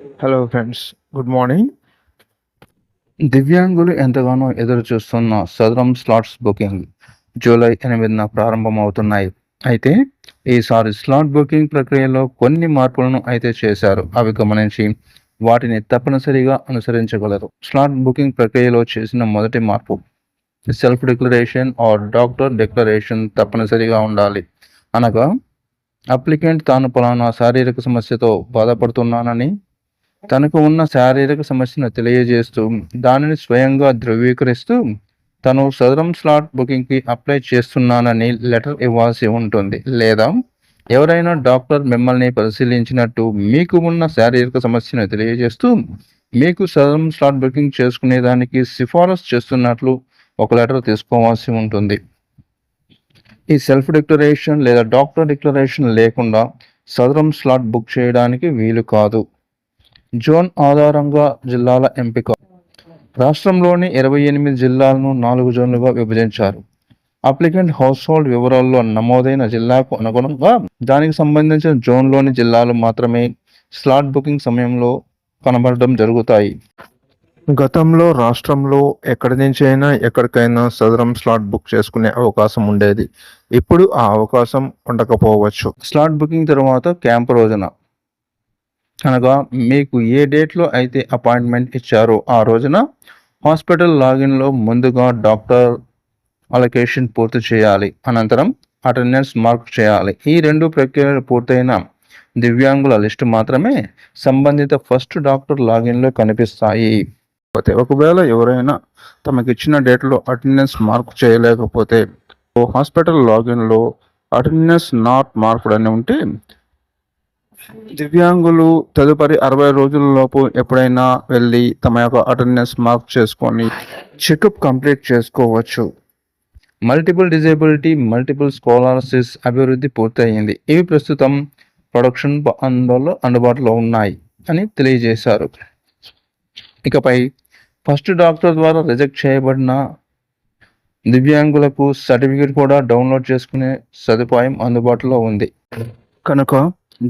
Hello friends, good morning. దివ్యాంగులు ఎంతగానో ఎదురు చూస్తున్న సదరం స్లాట్స్ బుకింగ్ జూలై 8న ప్రారంభమవుతున్నాయి. అయితే ఈసారి స్లాట్ బుకింగ్ ప్రక్రియలో కొన్ని మార్పులను అయితే చేశారు. అవి గమనించి వాటిని తప్పనిసరిగా అనుసరించగలరు. స్లాట్ బుకింగ్ ప్రక్రియలో చేసిన మొదటి మార్పు self declaration or doctor declaration తప్పనిసరిగా ఉండాలి. అనగా అప్లికెంట్ తాను పలానా శారీరక సమస్యతో బాధపడుతున్నానని, తనకు ఉన్న శారీరక సమస్యను తెలియజేస్తూ దానిని స్వయంగా ధృవీకరిస్తూ తను సదరం స్లాట్ బుకింగ్కి అప్లై చేస్తున్నానని లెటర్ ఇవ్వాల్సి ఉంటుంది. లేదా ఎవరైనా డాక్టర్ మిమ్మల్ని పరిశీలించినట్టు మీకు ఉన్న శారీరక సమస్యను తెలియజేస్తూ మీకు సదరం స్లాట్ బుకింగ్ చేసుకునేదానికి సిఫారసు చేస్తున్నట్లు ఒక లెటర్ తీసుకోవాల్సి ఉంటుంది. ఈ సెల్ఫ్ డిక్లరేషన్ లేదా డాక్టర్ డిక్లరేషన్ లేకుండా సదరం స్లాట్ బుక్ చేయడానికి వీలు కాదు. జోన్ ఆధారంగా జిల్లాల ఎంపిక. రాష్ట్రంలోని 28 జిల్లాలను 4 జోన్లుగా విభజించారు. అప్లికెంట్ హౌస్ హోల్డ్ వివరాల్లో నమోదైన జిల్లాకు అనుగుణంగా దానికి సంబంధించిన జోన్లోని జిల్లాలు మాత్రమే స్లాట్ బుకింగ్ సమయంలో కనబడడం జరుగుతాయి. గతంలో రాష్ట్రంలో ఎక్కడి నుంచి అయినా ఎక్కడికైనా సదరం స్లాట్ బుక్ చేసుకునే అవకాశం ఉండేది. ఇప్పుడు ఆ అవకాశం ఉండకపోవచ్చు. స్లాట్ బుకింగ్ తర్వాత క్యాంప్ రోజున, అనగా మీకు ఏ డేట్లో అయితే అపాయింట్మెంట్ ఇచ్చారో ఆ రోజున హాస్పిటల్ లాగిన్లో ముందుగా డాక్టర్ అలొకేషన్ పూర్తి చేయాలి. అనంతరం అటెండెన్స్ మార్క్ చేయాలి. ఈ 2 ప్రక్రియలు పూర్తయిన దివ్యాంగుల లిస్టు మాత్రమే సంబంధిత ఫస్ట్ డాక్టర్ లాగిన్లో కనిపిస్తాయి. ఒకవేళ ఎవరైనా తమకిచ్చిన డేట్లో అటెండెన్స్ మార్క్ చేయలేకపోతే హాస్పిటల్ లాగిన్లో అటెండెన్స్ నాట్ మార్క్డ్ అని ఉంటే దివ్యాంగులు తదుపరి 60 రోజులలోపు ఎప్పుడైనా వెళ్ళి తమ యొక్క అటెండెన్స్ మార్క్ చేసుకొని చెకప్ కంప్లీట్ చేసుకోవచ్చు. మల్టిపుల్ డిజేబిలిటీ, మల్టిపుల్ స్కాలర్షిప్స్ అభివృద్ధి పూర్తయింది. ఇవి ప్రస్తుతం ప్రొడక్షన్ అందుబాటులో ఉన్నాయి అని తెలియజేశారు. ఇకపై ఫస్ట్ డాక్టర్ ద్వారా రిజెక్ట్ చేయబడిన దివ్యాంగులకు సర్టిఫికేట్ కూడా డౌన్లోడ్ చేసుకునే సదుపాయం అందుబాటులో ఉంది. కనుక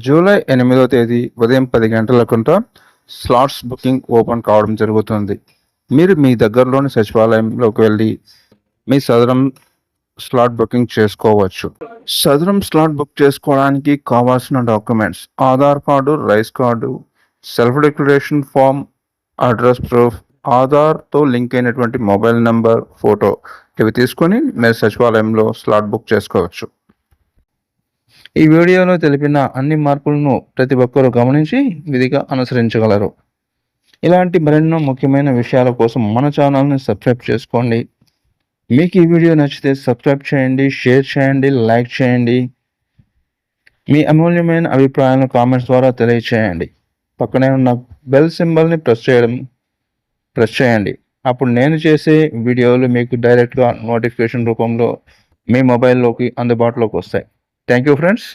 జూలై 8వ తేదీ ఉదయం 10 గంటలకుంట స్లాట్స్ బుకింగ్ ఓపెన్ కావడం జరుగుతుంది. మీరు మీ దగ్గరలోని సచివాలయంలోకి వెళ్ళి మీ సదరం స్లాట్ బుకింగ్ చేసుకోవచ్చు. సదరం స్లాట్ బుక్ చేసుకోవడానికి కావాల్సిన documents Aadhaar card, rice card, self declaration form, address proof, ఆధార్తో లింక్ అయినటువంటి మొబైల్ నెంబర్, ఫోటో ఇవి తీసుకొని మీరు సచివాలయంలో స్లాట్ బుక్ చేసుకోవచ్చు. ఈ వీడియోలో తెలిపిన అన్ని మార్పులను ప్రతి ఒక్కరూ గమనించి విధిగా అనుసరించగలరు. ఇలాంటి మరెన్నో ముఖ్యమైన విషయాల కోసం మన ఛానల్ని సబ్స్క్రైబ్ చేసుకోండి. మీకు ఈ వీడియో నచ్చితే సబ్స్క్రైబ్ చేయండి, షేర్ చేయండి, లైక్ చేయండి. మీ అమూల్యమైన అభిప్రాయాలను కామెంట్స్ ద్వారా తెలియచేయండి. పక్కనే ఉన్న బెల్ సింబల్ని ప్రెస్ చేయండి. అప్పుడు నేను చేసే వీడియోలు మీకు డైరెక్ట్గా నోటిఫికేషన్ రూపంలో మీ మొబైల్లోకి అందుబాటులోకి వస్తాయి. Thank you friends.